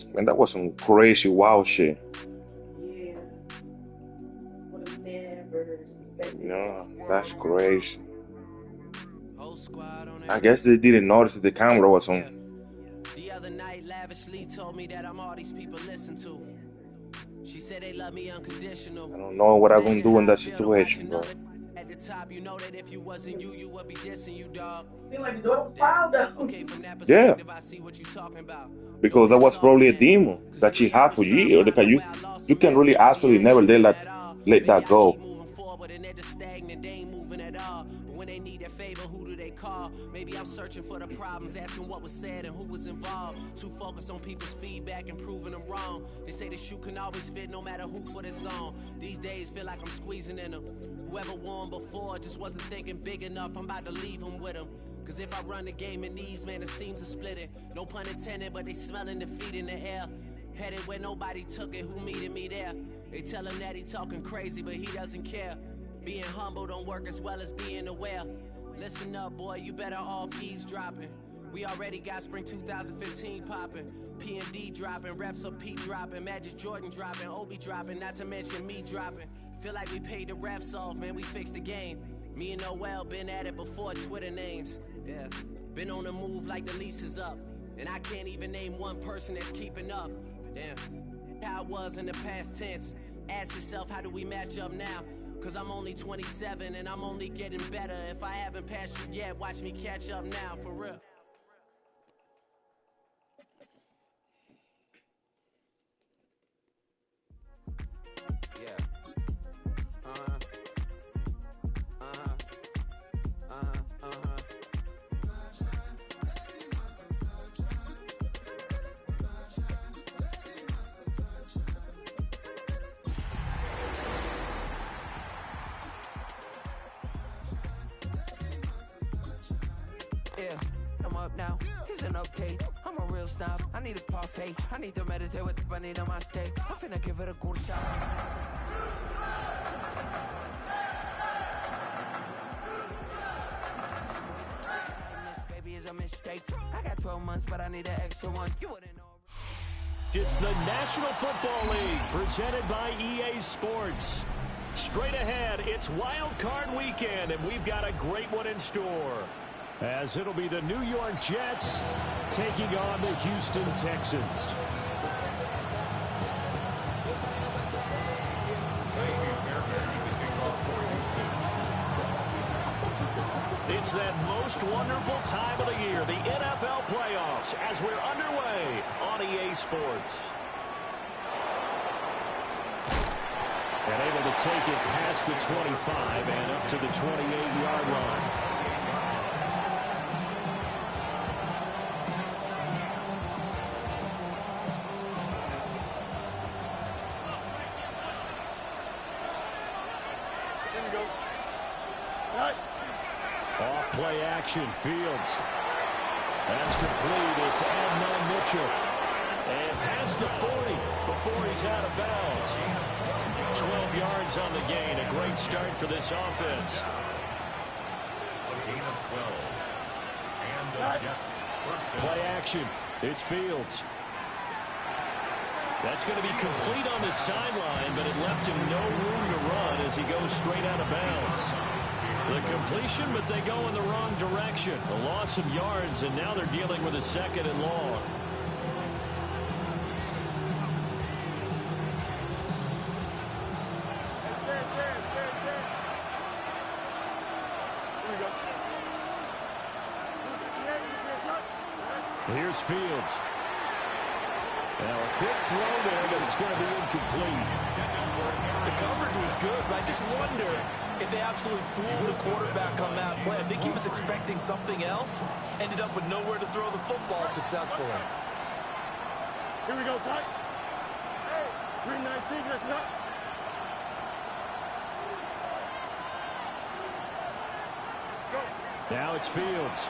Man, that was some crazy wild shit. Yeah. Would have never suspected. No, that's crazy. I guess they didn't notice that the camera was on. The other night, lavishly told me that I'm all these people listen to. She said they love me unconditional. I don't know what I'm gonna do in that situation, bro. At the top, you know that if you wasn't you would be dissing you, dog. Feel like the door was filed though. Okay, from that perspective, I see what you talking about. Because that was probably a demon that she had for years. Because you can really actually never let that go. When they need a favor, who do they call? Maybe I'm searching for the problems, asking what was said and who was involved. Too focused on people's feedback and proving them wrong. They say the shoe can always fit no matter who for this song. These days feel like I'm squeezing in them. Whoever won before just wasn't thinking big enough. I'm about to leave them with them. Cause if I run the game in these, man, the seams are splitting. No pun intended, but they smelling defeat in the air. Headed where nobody took it, who meeting me there? They tell him that he talking crazy, but he doesn't care. Being humble don't work as well as being aware. Listen up, boy, you better off eavesdropping. We already got spring 2015 popping. P&D dropping, reps up P dropping, Magic Jordan dropping, Obi dropping, not to mention me dropping. Feel like we paid the refs off, man, we fixed the game. Me and Noel been at it before Twitter names. Yeah, been on the move like the lease is up. And I can't even name one person that's keeping up. Damn, how it was in the past tense. Ask yourself, how do we match up now? Cause I'm only 27 and I'm only getting better. If I haven't passed you yet, watch me catch up now, for real. Yeah. Yeah, I'm up now, isn't okay. I'm a real snob, I need a parfait. I need to meditate with the bunny on my steak. I'm finna give it a good shot. Baby is a mistake. I got 12 months, but I need an extra one. You wouldn't know. It's the National Football League, presented by EA Sports. Straight ahead, it's Wild Card Weekend, and we've got a great one in store. As it'll be the New York Jets taking on the Houston Texans. It's that most wonderful time of the year, the NFL playoffs, as we're underway on EA Sports. And able to take it past the 25 and up to the 28-yard line. Off play action, Fields. That's complete. It's Adnan Mitchell. And past the 40 before he's out of bounds. 12 yards on the gain. A great start for this offense. A gain of 12. And the Jets. Play action. It's Fields. That's going to be complete on the sideline, but it left him no room to run as he goes straight out of bounds. The completion, but they go in the wrong direction. A loss of yards, and now they're dealing with a second and long. Here's Fields. Now a quick throw there, but it's going to be incomplete. The coverage was good, but I just wonder if they absolutely fooled the quarterback on that play. I think he was expecting something else. Ended up with nowhere to throw the football successfully. Here we go, son. Hey, 319, let's go. Now it's Fields.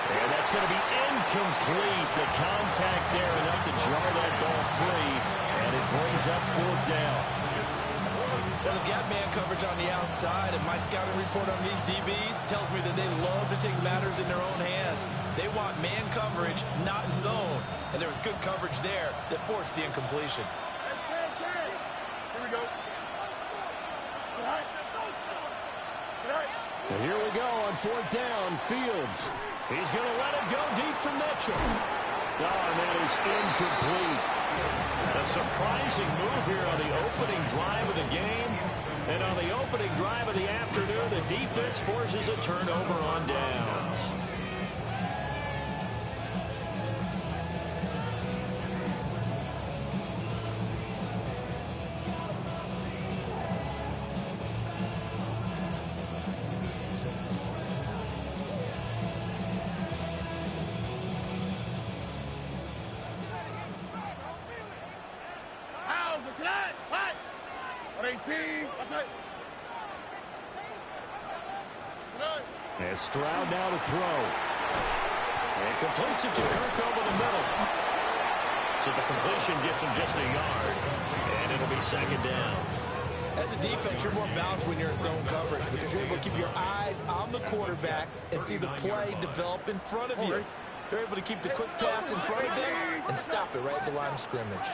And that's going to be incomplete. The contact there enough to jar that ball free. And it brings up fourth down. Well, they've got man coverage on the outside, and my scouting report on these DBs tells me that they love to to take matters in their own hands. They want man coverage, not zone. And there was good coverage there that forced the incompletion. Here we go. And here we go on 4th down. Fields. He's going to let it go deep for Mitchell. Oh, and that is incomplete. A surprising move here on the opening drive of the game. And on the opening drive of the afternoon, the defense forces a turnover on downs. And Stroud now to throw. And completes it to Kirk over the middle. So the completion gets him just a yard. And it'll be 2nd down. As a defense, you're more balanced when you're in zone coverage because you're able to keep your eyes on the quarterback and see the play develop in front of you. They're able to keep the quick pass in front of them and stop it right at the line of scrimmage.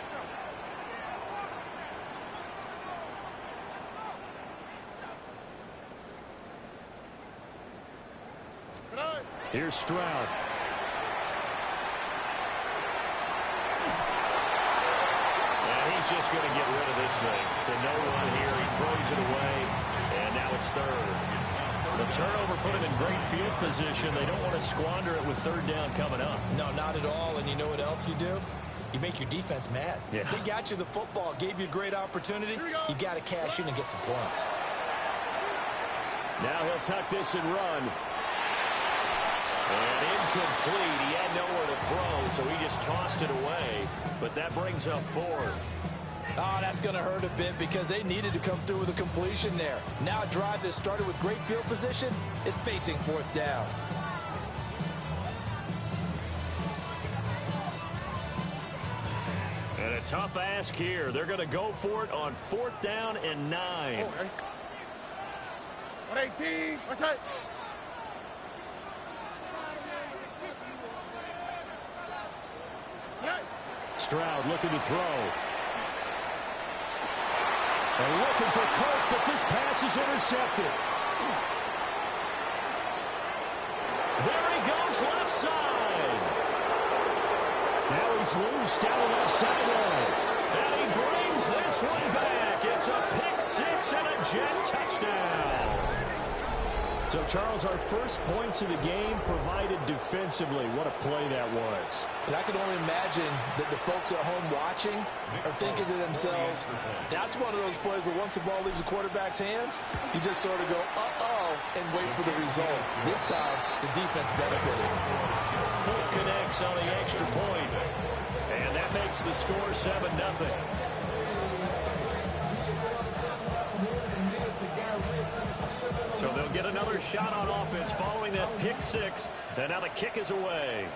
Here's Stroud. And he's just going to get rid of this thing. To no one here. He throws it away. And now it's 3rd. The turnover put him in great field position. They don't want to squander it with 3rd down coming up. No, not at all. And you know what else you do? You make your defense mad. Yeah. They got you the football, gave you a great opportunity. You got to cash in and get some points. Now he'll tuck this and run. And incomplete. He had nowhere to throw, so he just tossed it away. But that brings up 4th. Oh, that's going to hurt a bit because they needed to come through with a completion there. Now a drive that started with great field position is facing 4th down. And a tough ask here. They're going to go for it on 4th down and 9. 118. What's that? Stroud looking to throw. And looking for Kirk, but this pass is intercepted. There he goes, left side. Now he's loose down the left sideline. And he brings this one back. It's a pick 6 and a jet touchdown. So, Charles, our first points of the game provided defensively. What a play that was. And I can only imagine that the folks at home watching are thinking to themselves, that's one of those plays where once the ball leaves the quarterback's hands, you just sort of go, uh-oh, and wait for the result. This time, the defense benefited. Full connects on the extra point. And that makes the score 7-0. So they'll get another shot on offense following that pick 6. And now the kick is away.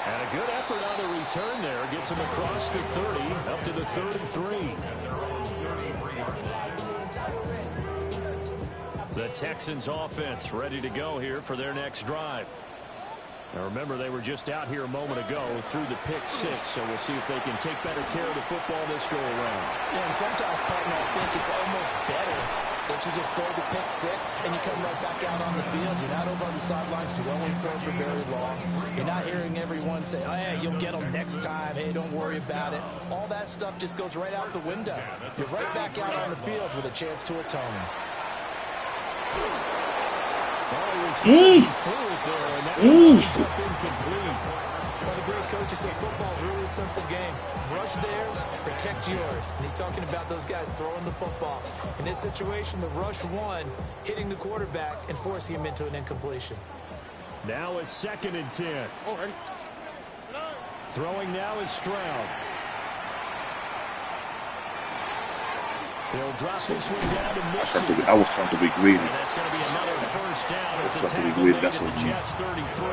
And a good effort on the return there. Gets him across the 30, up to the 3rd and 3. The Texans offense ready to go here for their next drive. Now remember, they were just out here a moment ago through the pick 6, so we'll see if they can take better care of the football this go around. Yeah, and sometimes, partner, I think it's almost better that you just throw the pick 6 and you come right back out on the field. You're not over on the sidelines dwelling for it for very long. You're not hearing everyone say, oh, yeah, you'll get them next time. Hey, don't worry about it. All that stuff just goes right out the window. You're right back out on the field with a chance to atone. Through it there, and that ends up incomplete. Well, the great coaches say football is really a simple game. Rush theirs, protect yours. And he's talking about those guys throwing the football. In this situation, the rush one, hitting the quarterback and forcing him into an incompletion. Now it's 2nd and 10. Throwing now is Stroud. They'll drop this one down to Mitchell. I was trying to be greedy. And that's going to be another first down as the tackle made at the Jets 33.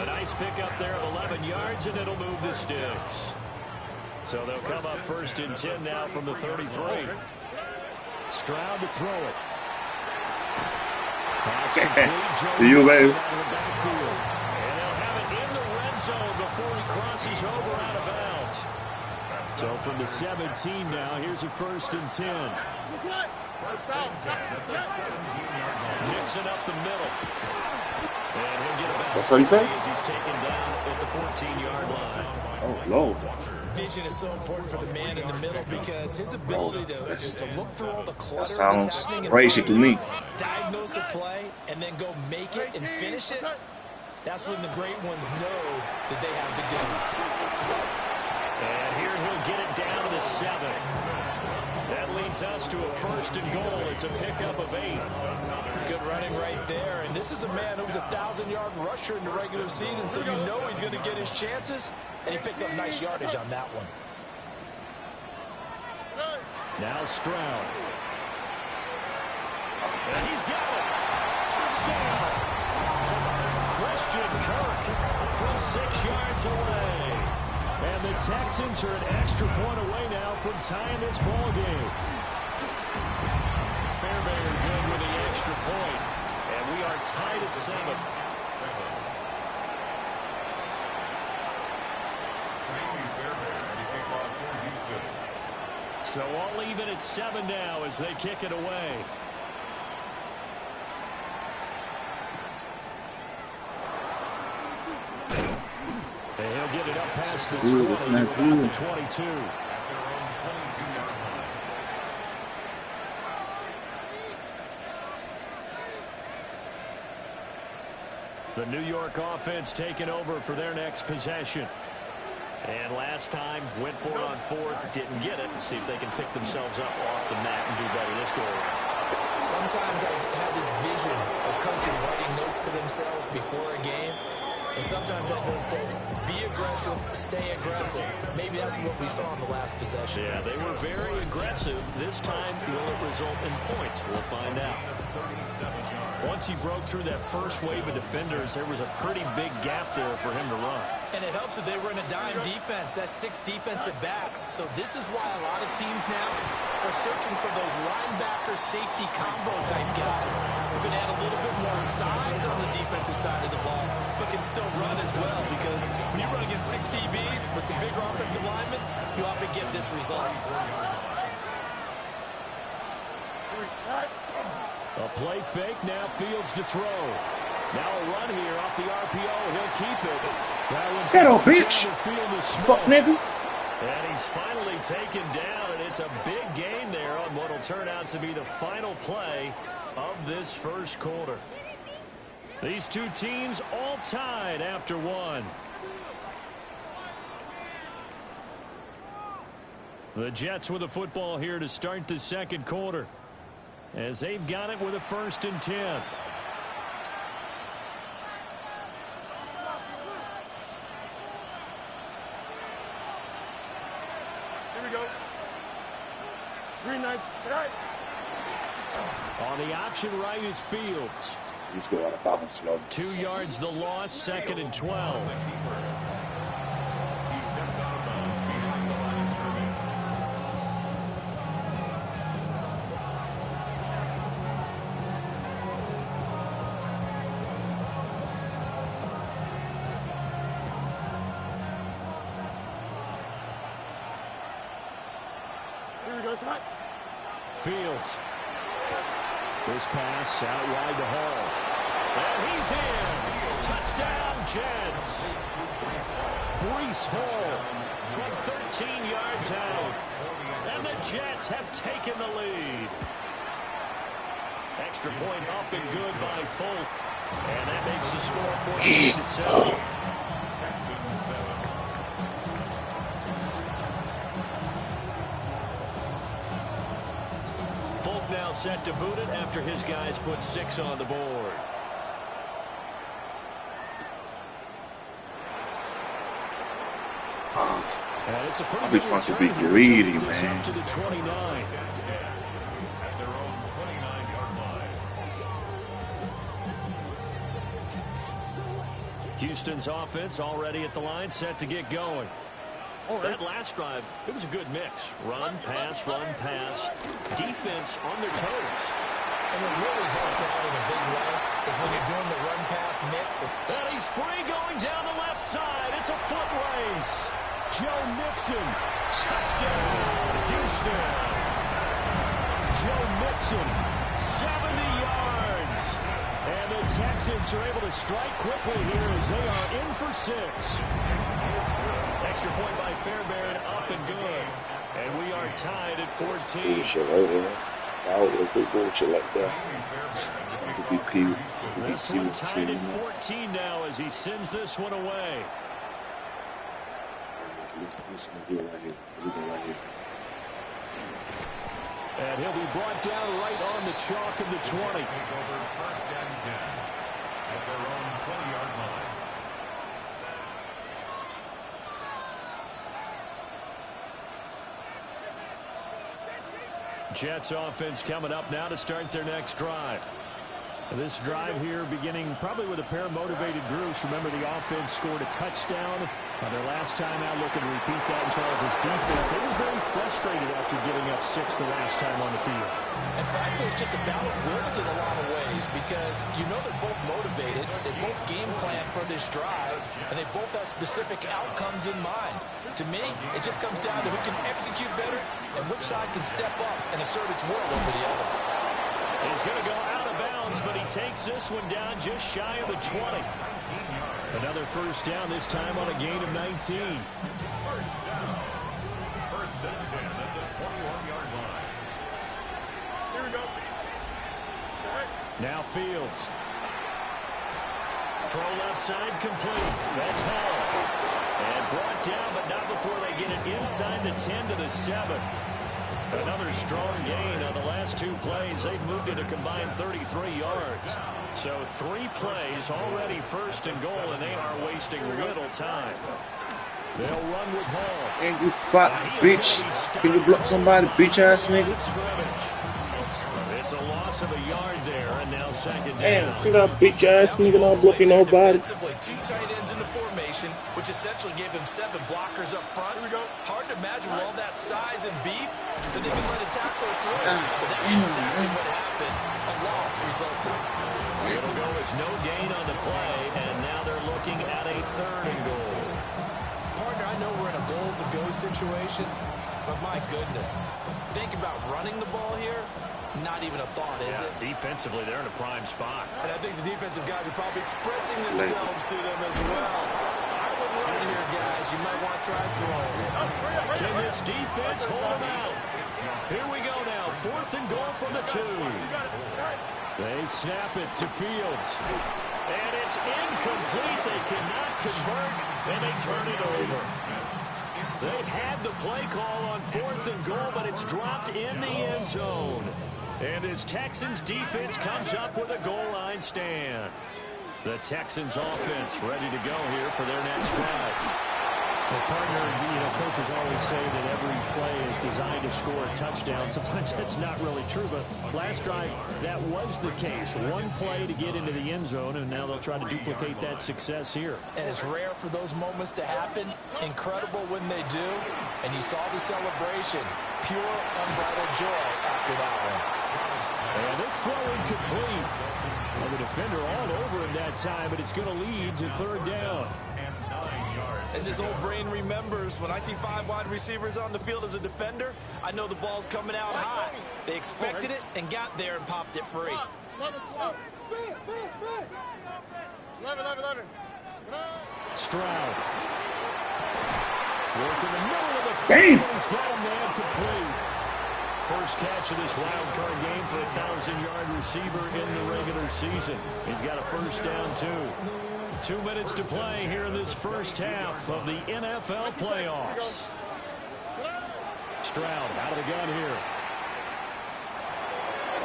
A nice pickup there of 11 yards, and it'll move the sticks. So they'll come up 1st and 10 now from the 33. Stroud to throw it. You, baby. And they'll have it in the red zone before he crosses over out of bounds. So from the 17 now, here's a 1st and 10. Mixing up the middle. And he'll get about That's what he said? as he's taken down at the 14-yard line. Oh, Lord. Vision is so important for the man in the middle because his ability to look through all the clutter That sounds that's happening in crazy front to of me. him, diagnose a play, and then go make it and finish it. That's when the great ones know that they have the goods. And here he'll get it down to the 7. That leads us to a 1st and goal. It's a pickup of 8. Good running right there. And this is a man who was a 1,000-yard rusher in the regular season, so you know he's going to get his chances. And he picks up nice yardage on that one. Now Stroud. And he's got it. Touchdown. Christian Kirk from 6 yards away. And the Texans are an extra point away now from tying this ball game. Fairbairn good with the extra point. And we are tied at 7. So all even at 7 now as they kick it away. And he'll get it up past the 20 to about the 22. The New York offense taking over for their next possession. And last time, went for it on 4th, didn't get it. See if they can pick themselves up off the mat and do better this go around. Sometimes I have this vision of coaches writing notes to themselves before a game. And sometimes that note says, be aggressive, stay aggressive. Maybe that's what we saw in the last possession. Yeah, they were very aggressive. This time, will it result in points? We'll find out. Once he broke through that first wave of defenders, there was a pretty big gap there for him to run. And it helps that they were in a dime defense. That's 6 defensive backs. So this is why a lot of teams now are searching for those linebacker safety combo type guys who can add a little bit more size on the defensive side of the ball, but can still run as well. Because when you run against 6 DBs with some bigger offensive linemen, you often get this result. A play fake, now Fields to throw. Now a run here off the RPO. He'll keep it. Get up, bitch. Fuck, nigga. And he's finally taken down, and it's a big gain there on what will turn out to be the final play of this first quarter. These two teams all tied after 1. The Jets with the football here to start the second quarter, as they've got it with a 1st and 10. Here we go. Green knights. Right. On the option right is Fields. He's going out of bounds slow. 2 yards the loss, 2nd and 12. He steps out of bounds behind the line of scrimmage. Here we go, Scott. Fields. This pass out wide to Hall. And he's in. Touchdown, Jets. Breece Hall from 13 yards out. And the Jets have taken the lead. Extra point up and good by Folk. And that makes the score 14-7. Texans 7. Folk now set to boot it after his guys put 6 on the board. And it's a pretty I'll be good trying to return be here. greedy, It's man. up to the 29. At their own 29-yard line. Houston's offense already at the line, set to get going. That last drive, it was a good mix. Run, pass, defense on their toes. And what really helps out in a big way is when you're doing the run-pass mix. And he's free going down the left side. It's a foot race. Joe Mixon. Touchdown, Houston. Joe Mixon, 70 yards. And the Texans are able to strike quickly here as they are in for 6. Extra point by Fairbairn, up and good. And we are tied at 14. Bullshit right here. I would look at bullshit like that. This one tied at 14 now as he sends this one away. Listen to it right here. Right here. And he'll be brought down right on the chalk of the 20. Take over first and 10 at their own 20-yard line. Jets offense coming up now to start their next drive. This drive here beginning probably with a pair of motivated groups. Remember, the offense scored a touchdown their last time out. Looking to repeat that in Charles's defense. They were very frustrated after giving up 6 the last time on the field. And frankly, it's just a battle of wills in a lot of ways because you know they're both motivated. They both game plan for this drive, and they both have specific outcomes in mind. To me, it just comes down to who can execute better and which side can step up and assert its will over the other. He's going to go out of bounds, but he takes this one down just shy of the 20. Another first down, this time on a gain of 19. First down. First and 10 at the 21-yard line. Here we go. Now Fields. Throw left side complete. That's Hall. And brought down, but not before they get it inside the 10 to the 7. Another strong gain on the last 2 plays. They've moved it a combined 33 yards. So 3 plays already first and goal, and they are wasting little time. They'll run with Hall. And you fuck, bitch. Can you block somebody, bitch ass nigga? It's a loss of a yard there, and now second down. Damn, see that bitch ass nigga not blocking nobody? 2 tight ends in the formation, which essentially gave them 7 blockers up front. Hard to imagine with all that size and beef that they can let a tackler through. But that's exactly what happened. A loss resulted. It'll go as no gain on the play, and now they're looking at a 3rd and goal. Partner, I know we're in a goal-to-go situation, but my goodness, think about running the ball here. Not even a thought, is it? Defensively, they're in a prime spot. And I think the defensive guys are probably expressing themselves to them as well. I wouldn't run here, guys. You might want to try throwing it. Can this defense hold them out? Here we go now. 4th and goal from the 2. They snap it to Fields. And it's incomplete. They cannot convert, and they turn it over. They've had the play call on 4th and goal, but it's dropped in the end zone. And as Texans defense comes up with a goal line stand. The Texans offense ready to go here for their next drive. Well, partner, coaches always say that every play is designed to score a touchdown. Sometimes that's not really true, but last drive, that was the case. 1 play to get into the end zone, and now they'll try to duplicate that success here. And it's rare for those moments to happen. Incredible when they do. And you saw the celebration. Pure, unbridled joy after that one. And this throw incomplete. Well, the defender all over him that time, but it's going to lead to 3rd down. As his old brain remembers, when I see 5 wide receivers on the field as a defender, I know the ball's coming out high. They expected it and got there and popped it free. Stroud. Work in the middle of the field. He's got a man complete. First catch of this wild card game for a 1,000-yard receiver in the regular season. He's got a first down, too. 2 minutes to play here in this first half of the NFL playoffs. Stroud out of the gun here.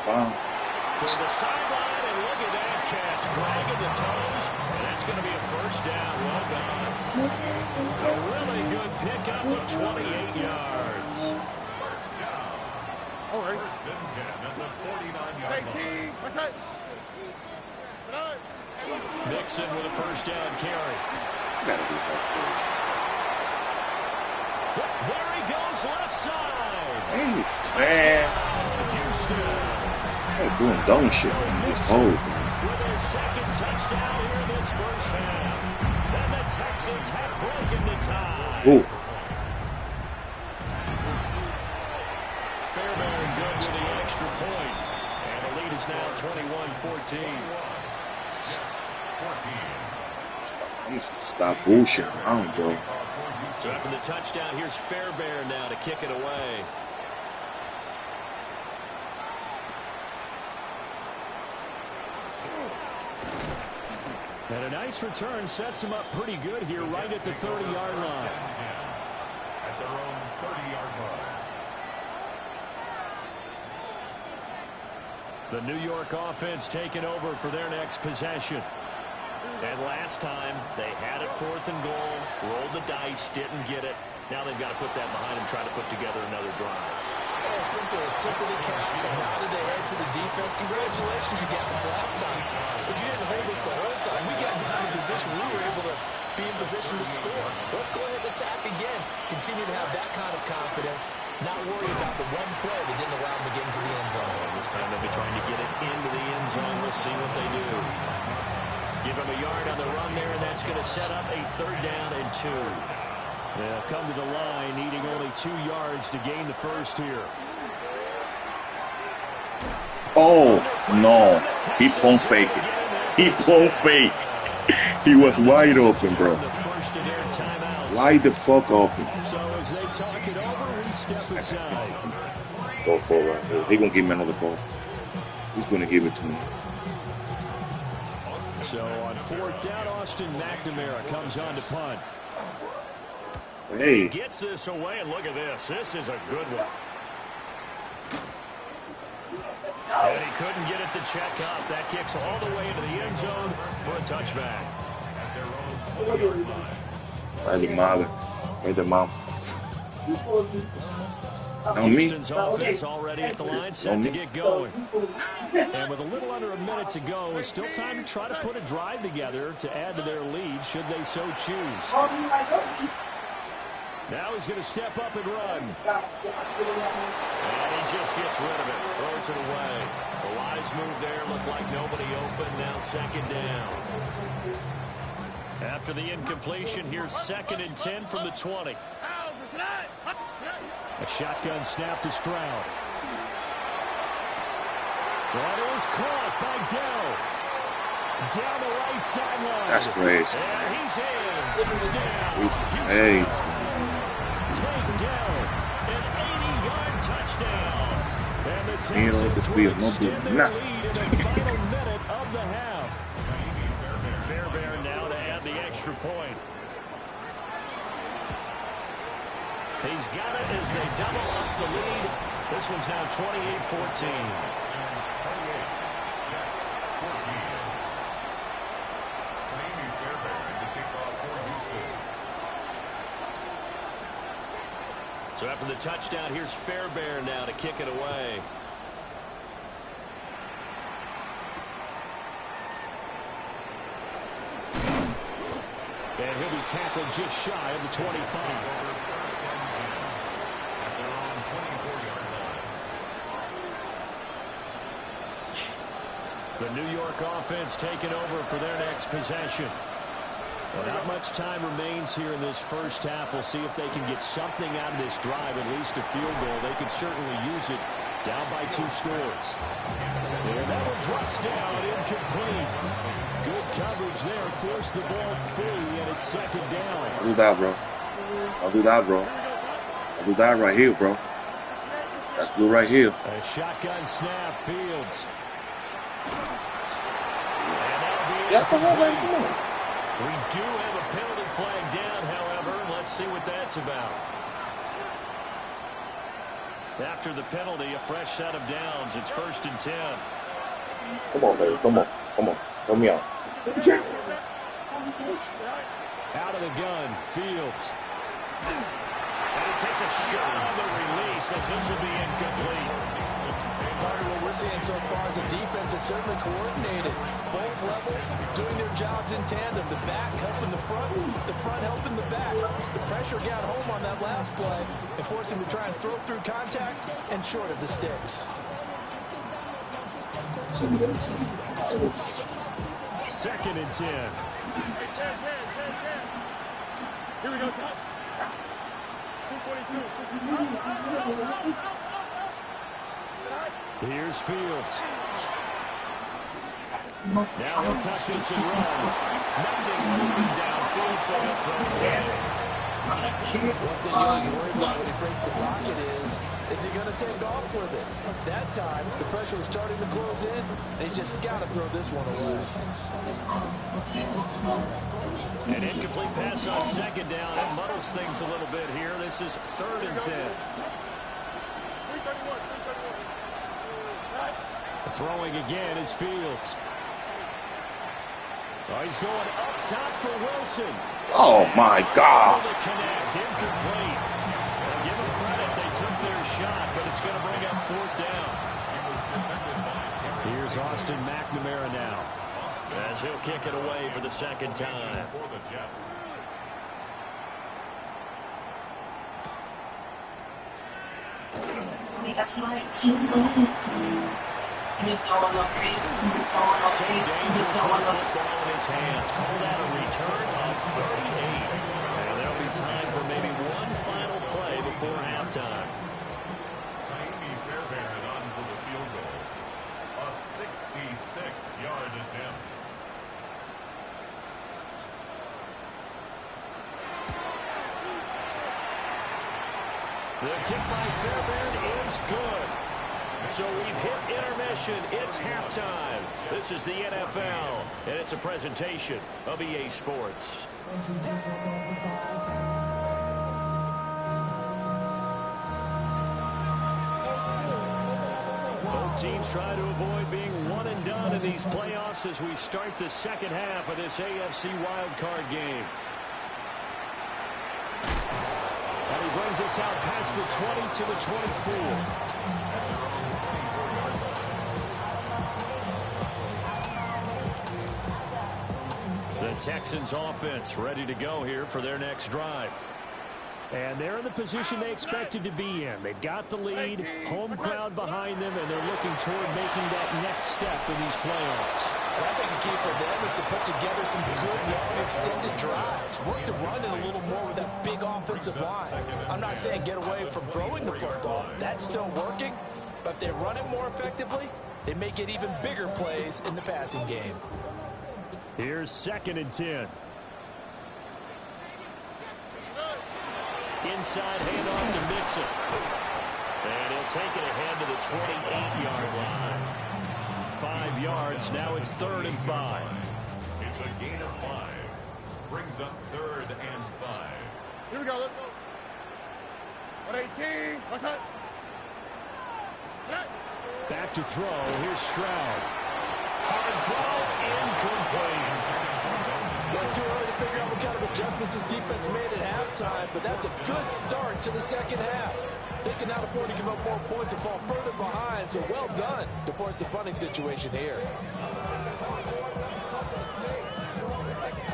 Wow. To the sideline, and look at that catch. Dragging the toes, and that's going to be a first down. Well done. A really good pickup of 28 yards. First down. First and 10 at the 49-yard line. Nixon with a first down carry. There he goes left side. Nice, man. They're doing dumb shit in this hole, man. With his second touchdown here in this first half. And the Texans have broken the tie. Ooh. Fairbairn good with the extra point. And the lead is now 21-14. I'm gonna stop bullshit around, bro. So after the touchdown, here's Fairbairn now to kick it away. And a nice return sets him up pretty good here right at the 30-yard line. At their own 30-yard line. The New York offense taking over for their next possession. And last time, they had it 4th and goal, rolled the dice, didn't get it. Now they've got to put that behind them, try to put together another drive. A simple tip of the cap, a nod of the head to the defense. Congratulations, you got us last time. But you didn't hold us the whole time. We got down in position. We were able to be in position to score. Let's go ahead and attack again. Continue to have that kind of confidence. Not worry about the one play that didn't allow them to get into the end zone. This time they'll be trying to get it into the end zone. We'll see what they do. Give him a yard on the run there, and that's going to set up a 3rd down and 2. They'll come to the line, needing only 2 yards to gain the first here. Oh, no. He pump fake it. He pump fake. He was wide open, bro. Wide the fuck open. So as they talk it over, we step aside. Go for it right here. He gonna give me another ball. He's gonna give it to me. So on 4th down, Austin McNamara comes on to punt. Hey. Gets this away, and look at this. This is a good one. And he couldn't get it to check up. That kicks all the way into the end zone for a touchback. Vai de mala. Vai de mal. On me. Houston's offense already at the line, set to get going. And with a little under a minute to go, it's still time to try to put a drive together to add to their lead, should they so choose. Now he's going to step up and run. And he just gets rid of it, throws it away. A wise move there, looked like nobody open, now 2nd down. After the incompletion, here's 2nd and 10 from the 20. A shotgun snap to Stroud. That is caught by Dell. Down the right sideline. That's crazy. And he's in. Touchdown. Crazy. Take down. An 80-yard touchdown. And the Texans will extend their lead in the final minute of the half. Fairbairn now to add the extra point. He's got it as they double up the lead. This one's now 28-14. So after the touchdown, here's Fairbairn now to kick it away. And he'll be tackled just shy of the 25. The New York offense taking over for their next possession. Well, not much time remains here in this first half. We'll see if they can get something out of this drive, at least a field goal. They could certainly use it. Down by 2 scores. And that one drops down, incomplete. Good coverage there, forced the ball free, and it's 2nd down. I'll do that, bro. I'll do that, bro. I'll do that right here, bro. That's blue right here. A shotgun snap, Fields. And that'll be incomplete. We do have a penalty flag down, however. Let's see what that's about. After the penalty, a fresh set of downs. It's 1st and 10. Come on, baby. Come on. Come on. Help me out. Out of the gun, Fields. And he takes a shot on the release as this will be incomplete. Carter, what we're seeing so far is a defense is certainly coordinated. Both levels doing their jobs in tandem. The back helping the front helping the back. The pressure got home on that last play and forced him to try and throw through contact and short of the sticks. Second and 10. Here we go, Josh. 222. Here's Fields. Now he'll tuck this and run. Nothing open downfield, so he'll throw it away. One thing you always worry about when he breaks the pocket is he going to take off with it? That time, the pressure was starting to close in, and he's just got to throw this one away. An incomplete pass on second down. That muddles things a little bit here. This is 3rd and 10. Throwing again is Fields. Oh, he's going up top for Wilson. Oh, my God. Connect, incomplete. Well, give them credit. They took their shot, but it's going to bring up 4th down. Here's Austin McNamara now, as he'll kick it away for the second time. And it's all on the face. It's all on the face. Dangerous football in his hands. Called out a return of 38. And there'll be time for maybe one final play before halftime. Miami Fairbairn on for the field goal. A 66-yard attempt. The kick by Fairbairn is good. So we've hit intermission. It's halftime. This is the NFL, and it's a presentation of EA Sports. Both teams try to avoid being one and done in these playoffs as we start the second half of this AFC wildcard game. And he brings us out past the 20 to the 24. The Texans offense ready to go here for their next drive. And they're in the position they expected to be in. They've got the lead, home crowd behind them, and they're looking toward making that next step in these playoffs. I think the key for them is to put together some good, long, extended drives. Work the run in a little more with that big offensive line. I'm not saying get away from throwing the football. That's still working. But if they run it more effectively, they may get even bigger plays in the passing game. Here's 2nd and 10. Inside handoff to Mixon. And he'll take it ahead to the 28-yard line. 5 yards. Now it's 3rd and 5. It's a gain of 5. Brings up 3rd and 5. Here we go. Let's go. 118. What's up? Back to throw. Here's Stroud. Hard throw. Incomplete. It's too early to figure out what kind of adjustments this defense made at halftime, but that's a good start to the second half. They can now afford to give up more points and fall further behind, so well done to force the punting situation here.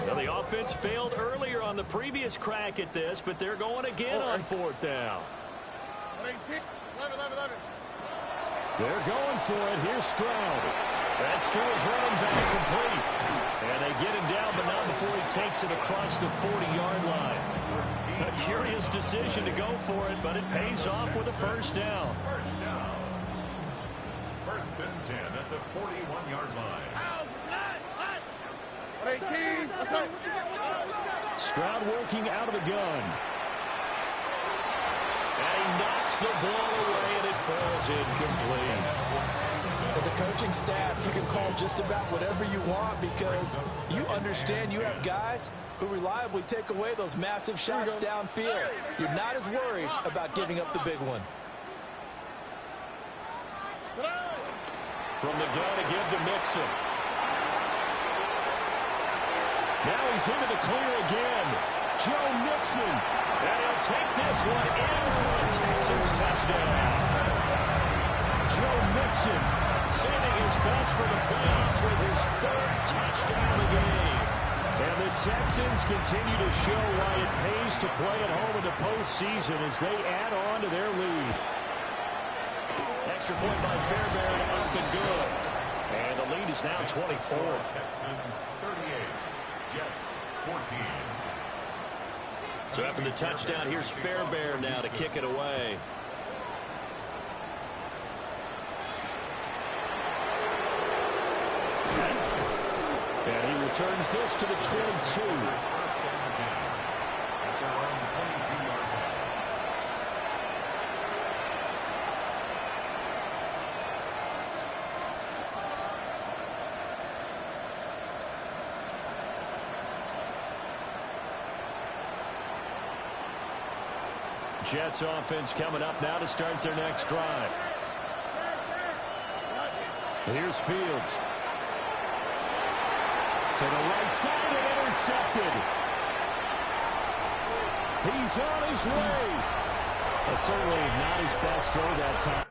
Well, the offense failed earlier on the previous crack at this, but they're going again on 4th down. 11. They're going for it. Here's Stroud. That's to his running back, complete. And they get him down, but not before he takes it across the 40-yard line. A curious decision to go for it, but it pays off with a 1st down. 1st and 10 at the 41-yard line. 118. What's up? Stroud working out of the gun. And he knocks the ball away, and it falls incomplete. As a coaching staff, you can call just about whatever you want because you understand you have guys who reliably take away those massive shots downfield. You're not as worried about giving up the big one. From the gun to give to Mixon. Now he's into the clear again. Joe Mixon. And he'll take this one in for a Texans touchdown. Joe Mixon Saving his best for the playoffs with his third touchdown of the game. And the Texans continue to show why it pays to play at home in the postseason as they add on to their lead. Extra point by Fairbairn, up and good. And the lead is now 24. Texans 38, Jets 14. So after the touchdown, here's Fairbairn now to kick it away. And he returns this to the 22. Jets offense coming up now to start their next drive. Here's Fields. To the right side and intercepted. He's on his way. Well, certainly not his best throw that time.